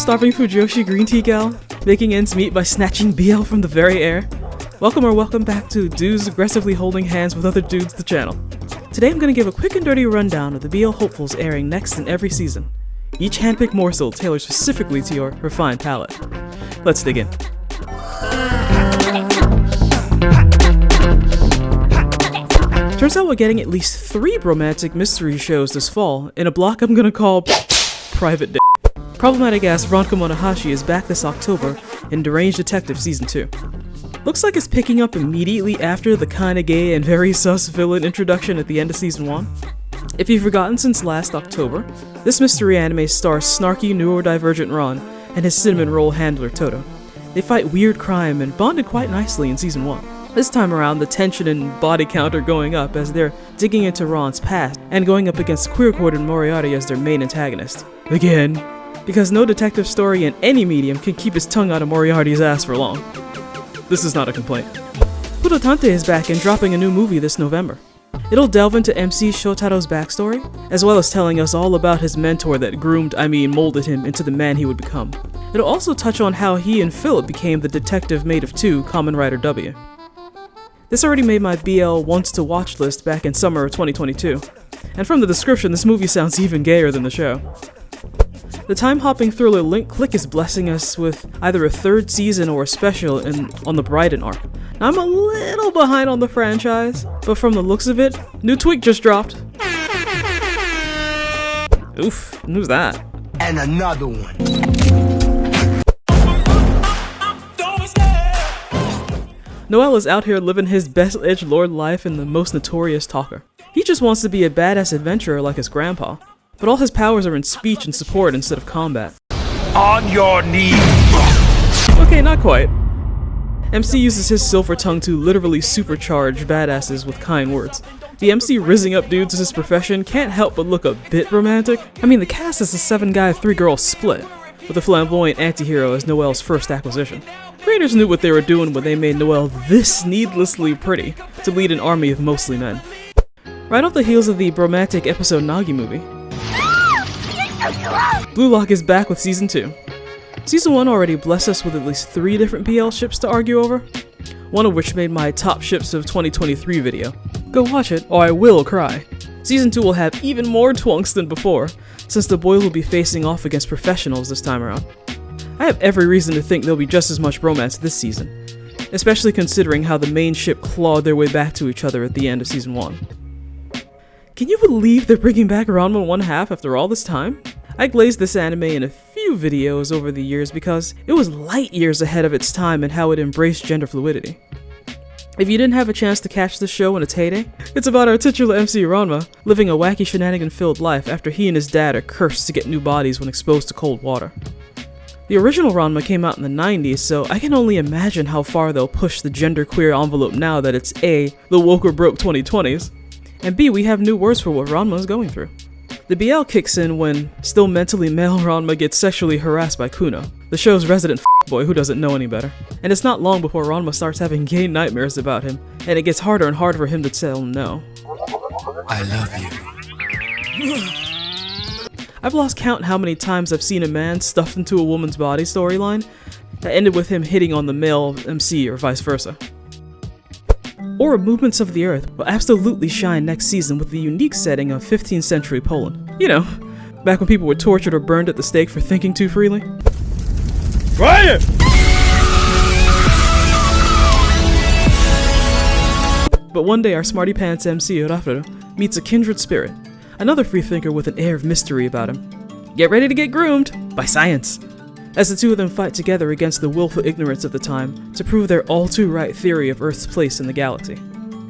starving Fujoshi green tea gal, making ends meet by snatching BL from the very air? Welcome back to Dudes Aggressively Holding Hands with Other Dudes, the channel. Today I'm going to give a quick and dirty rundown of the BL hopefuls airing next in every season. Each handpicked morsel tailored specifically to your refined palate. Let's dig in. Turns out we're getting at least 3 romantic mystery shows this fall, in a block I'm gonna call Private Day. Problematic-ass Ranko Monohashi is back this October in Deranged Detective Season 2. Looks like it's picking up immediately after the kinda gay and very sus villain introduction at the end of Season 1. If you've forgotten since last October, this mystery anime stars snarky neurodivergent Ron and his cinnamon roll handler Toto. They fight weird crime and bonded quite nicely in Season 1. This time around, the tension and body count are going up as they're digging into Ron's past and going up against queer-coded Moriarty as their main antagonist. Again. Because no detective story in any medium can keep his tongue out of Moriarty's ass for long. This is not a complaint. Purotante is back and dropping a new movie this November. It'll delve into MC Shotaro's backstory, as well as telling us all about his mentor that molded him into the man he would become. It'll also touch on how he and Philip became the detective mate of 2, Kamen Rider W. This already made my BL wants to watch list back in summer of 2022, and from the description this movie sounds even gayer than the show. The time-hopping thriller Link Click is blessing us with either a 3rd season or a special on the Brighton arc. Now, I'm a little behind on the franchise, but from the looks of it, new tweak just dropped. Oof, who's that? And another one. Noel is out here living his best edgelord life in the most notorious talker. He just wants to be a badass adventurer like his grandpa, but all his powers are in speech and support instead of combat. On your knees! Okay, not quite. MC uses his silver tongue to literally supercharge badasses with kind words. The MC rizzing up dudes as his profession can't help but look a bit romantic. I mean, the cast is a 7-guy, 3-girl split, with a flamboyant anti-hero as Noel's first acquisition. Creators knew what they were doing when they made Noel this needlessly pretty to lead an army of mostly men. Right off the heels of the bromantic episode Nagi movie, Blue Lock is back with Season 2. Season 1 already blessed us with at least 3 different BL ships to argue over, one of which made my top ships of 2023 video. Go watch it, or I will cry. Season 2 will have even more twunks than before, since the boys will be facing off against professionals this time around. I have every reason to think there'll be just as much romance this season, especially considering how the main ship clawed their way back to each other at the end of Season 1. Can you believe they're bringing back Ranma 1/2 after all this time? I glazed this anime in a few videos over the years because it was light years ahead of its time in how it embraced gender fluidity. If you didn't have a chance to catch this show in its heyday, it's about our titular MC Ranma living a wacky shenanigan-filled life after he and his dad are cursed to get new bodies when exposed to cold water. The original Ranma came out in the 90s, so I can only imagine how far they'll push the genderqueer envelope now that it's A, the woke or broke 2020s, and B, we have new words for what Ranma is going through. The BL kicks in when still mentally male Ranma gets sexually harassed by Kuno, the show's resident boy who doesn't know any better. And it's not long before Ranma starts having gay nightmares about him, and it gets harder and harder for him to tell him no. I love you. I've lost count how many times I've seen a man stuffed into a woman's body storyline that ended with him hitting on the male MC or vice versa. Or Movements of the Earth will absolutely shine next season with the unique setting of 15th century Poland. You know, back when people were tortured or burned at the stake for thinking too freely. Quiet! But one day our smarty pants MC Urafuro meets a kindred spirit, another freethinker with an air of mystery about him. Get ready to get groomed by science! As the two of them fight together against the willful ignorance of the time to prove their all-too-right theory of Earth's place in the galaxy.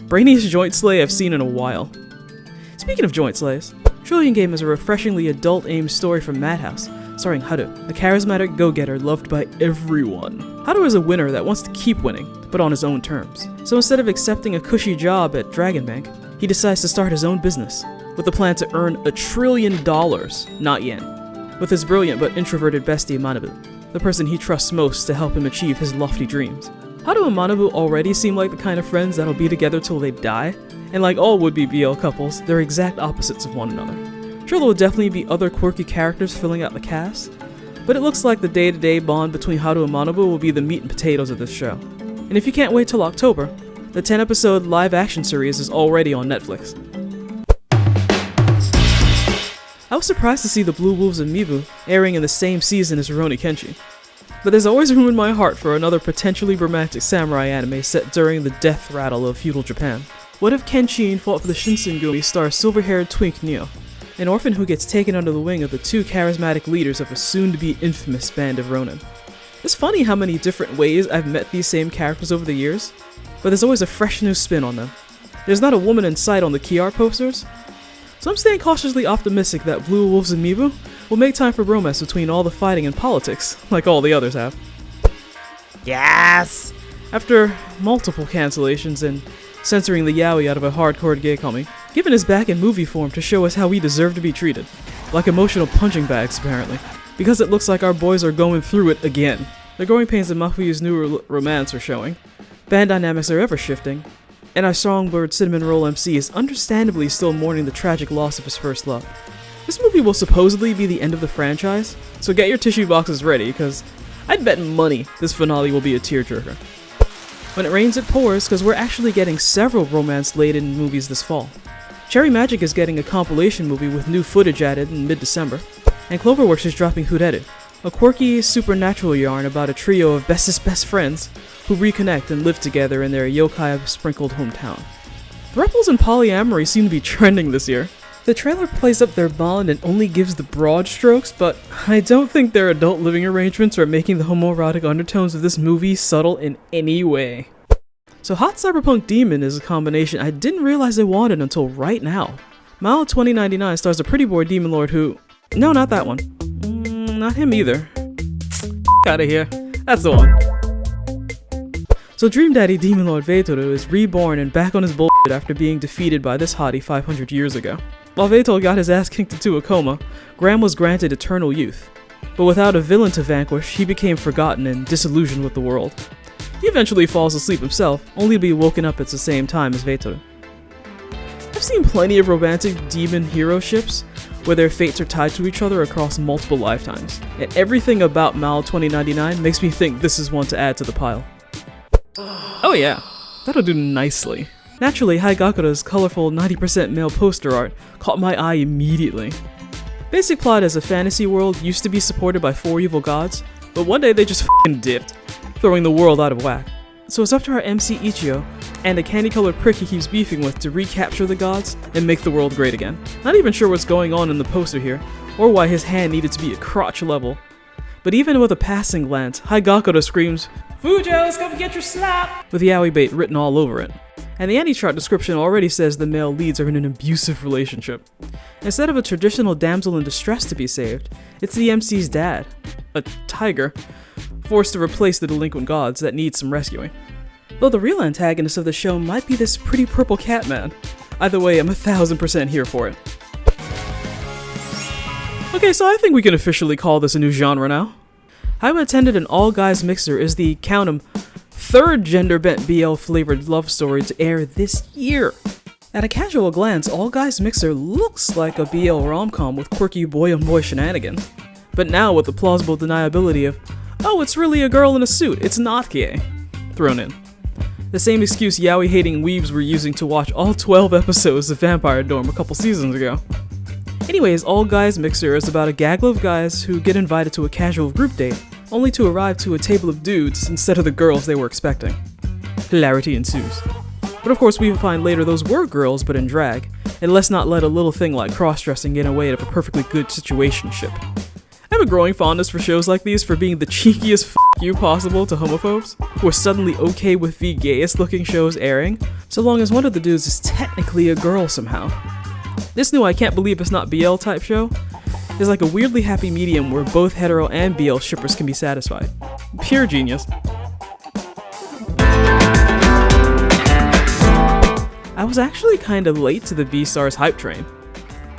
Brainiest joint slay I've seen in a while. Speaking of joint slays, Trillion Game is a refreshingly adult-aimed story from Madhouse, starring Haru, a charismatic go-getter loved by everyone. Haru is a winner that wants to keep winning, but on his own terms. So instead of accepting a cushy job at Dragon Bank, he decides to start his own business, with the plan to earn $1 trillion, not yen, with his brilliant but introverted bestie Manabu, the person he trusts most to help him achieve his lofty dreams. Haru and Manabu already seem like the kind of friends that'll be together till they die, and like all would-be BL couples, they're exact opposites of one another. Sure, there will definitely be other quirky characters filling out the cast, But it looks like the day-to-day bond between Haru and Manabu will be the meat and potatoes of this show. And if you can't wait till October, the 10-episode live-action series is already on Netflix. I was surprised to see the Blue Wolves of Mibu airing in the same season as Rurouni Kenshin. But there's always room in my heart for another potentially romantic samurai anime set during the death rattle of feudal Japan. What if Kenshin fought for the Shinsengumi star silver-haired twink Neo, an orphan who gets taken under the wing of the two charismatic leaders of a soon-to-be infamous band of Ronin? It's funny how many different ways I've met these same characters over the years, but there's always a fresh new spin on them. There's not a woman in sight on the key art posters, so I'm staying cautiously optimistic that Blue Wolves and Mibu will make time for romance between all the fighting and politics, like all the others have. Yes! After multiple cancellations and censoring the yaoi out of a hardcore gay comic, Given is back in movie form to show us how we deserve to be treated. Like emotional punching bags, apparently. Because it looks like our boys are going through it again. The growing pains of Mafuyu's new romance are showing, band dynamics are ever shifting, and our songbird Cinnamon Roll MC is understandably still mourning the tragic loss of his first love. This movie will supposedly be the end of the franchise, so get your tissue boxes ready, because I'd bet money this finale will be a tearjerker. When it rains it pours, because we're actually getting several romance-laden movies this fall. Cherry Magic is getting a compilation movie with new footage added in mid-December, and Cloverworks is dropping Hureru, a quirky supernatural yarn about a trio of bestest best friends who reconnect and live together in their yokai-sprinkled hometown. Threeples and polyamory seem to be trending this year. The trailer plays up their bond and only gives the broad strokes, but I don't think their adult living arrangements are making the homoerotic undertones of this movie subtle in any way. So Hot Cyberpunk Demon is a combination I didn't realize I wanted until right now. Mao 2099 stars a pretty boy demon lord who... No, not that one. Not him either. Out of here. That's the one. So Dream Daddy Demon Lord Veitoru is reborn and back on his bullshit after being defeated by this hottie 500 years ago. While Veitoru got his ass kicked into a coma, Graham was granted eternal youth. But without a villain to vanquish, he became forgotten and disillusioned with the world. He eventually falls asleep himself, only to be woken up at the same time as Veitoru. I've seen plenty of romantic demon-hero ships, where their fates are tied to each other across multiple lifetimes, and everything about Mao 2099 makes me think this is one to add to the pile. Oh yeah, that'll do nicely. Naturally, Haigakura's colorful 90% male poster art caught my eye immediately. Basic plot as a fantasy world used to be supported by 4 evil gods, but one day they just f***ing dipped, throwing the world out of whack. So it's up to our MC Ichigo and the candy-colored prick he keeps beefing with to recapture the gods and make the world great again. Not even sure what's going on in the poster here, or why his hand needed to be at crotch level. But even with a passing glance, Haigakura screams, "Fujos, come get your slap!" with yaoi bait written all over it. And the anti-chart description already says the male leads are in an abusive relationship. Instead of a traditional damsel in distress to be saved, it's the MC's dad, a tiger, forced to replace the delinquent gods that need some rescuing. Though the real antagonist of the show might be this pretty purple cat man. Either way, I'm 1000% here for it. Okay, so I think we can officially call this a new genre now. How Attended an All-Guys Mixer is the, count 'em, 3rd gender-bent BL-flavored love story to air this year. At a casual glance, All Guys Mixer looks like a BL rom-com with quirky boy-on-boy shenanigans. But now with the plausible deniability of, oh, it's really a girl in a suit, it's not gay, thrown in. The same excuse yaoi-hating weebs were using to watch all 12 episodes of Vampire Dorm a couple seasons ago. Anyways, All Guys Mixer is about a gaggle of guys who get invited to a casual group date, only to arrive to a table of dudes instead of the girls they were expecting. Hilarity ensues. But of course we find later those were girls but in drag, and let's not let a little thing like cross-dressing get in the way of a perfectly good situationship. I have a growing fondness for shows like these for being the cheekiest f*** you possible to homophobes, who are suddenly okay with the gayest looking shows airing, so long as one of the dudes is technically a girl somehow. This new I can't believe it's not BL type show is like a weirdly happy medium where both hetero and BL shippers can be satisfied. Pure genius. I was actually kinda late to the Beastars hype train,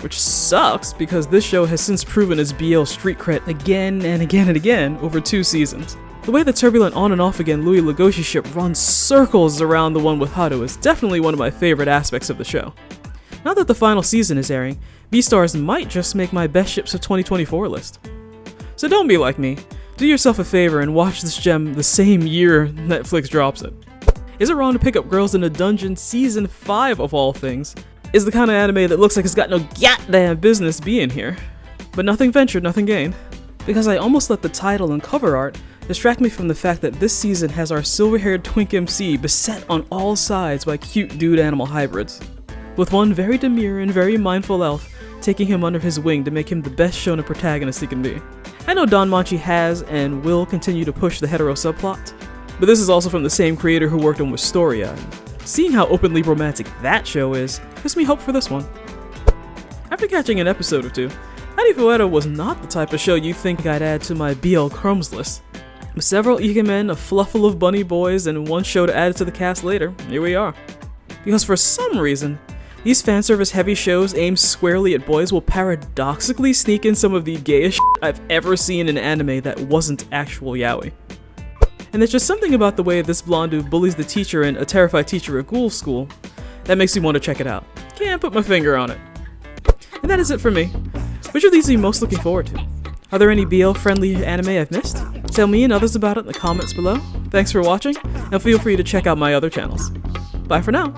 which sucks because this show has since proven its BL street cred again and again and again over 2 seasons. The way the turbulent on and off again Louis Legoshi ship runs circles around the one with Haru is definitely one of my favorite aspects of the show. Now that the final season is airing, Beastars might just make my best ships of 2024 list. So don't be like me. Do yourself a favor and watch this gem the same year Netflix drops it. Is It Wrong to Pick Up Girls in a Dungeon Season 5 of all things is the kind of anime that looks like it's got no goddamn business being here. But nothing ventured, nothing gained. Because I almost let the title and cover art distract me from the fact that this season has our silver-haired twink MC beset on all sides by cute dude animal hybrids. With one very demure and very mindful elf taking him under his wing to make him the best shonen protagonist he can be. I know DanMachi has and will continue to push the hetero subplot, but this is also from the same creator who worked on Wistoria, and seeing how openly romantic that show is, gives me hope for this one. After catching an episode or two, Hadi Fuedo was not the type of show you think I'd add to my BL Crumbs list. With several ikemen, a fluffle of bunny boys, and one show to add to the cast later, here we are. Because for some reason, these fanservice heavy shows aimed squarely at boys will paradoxically sneak in some of the gayest shit I've ever seen in anime that wasn't actual yaoi. And there's just something about the way this blonde dude bullies the teacher in A Terrified Teacher at Ghoul School that makes me want to check it out. Can't put my finger on it. And that is it for me. Which of these are you most looking forward to? Are there any BL-friendly anime I've missed? Tell me and others about it in the comments below. Thanks for watching, and feel free to check out my other channels. Bye for now!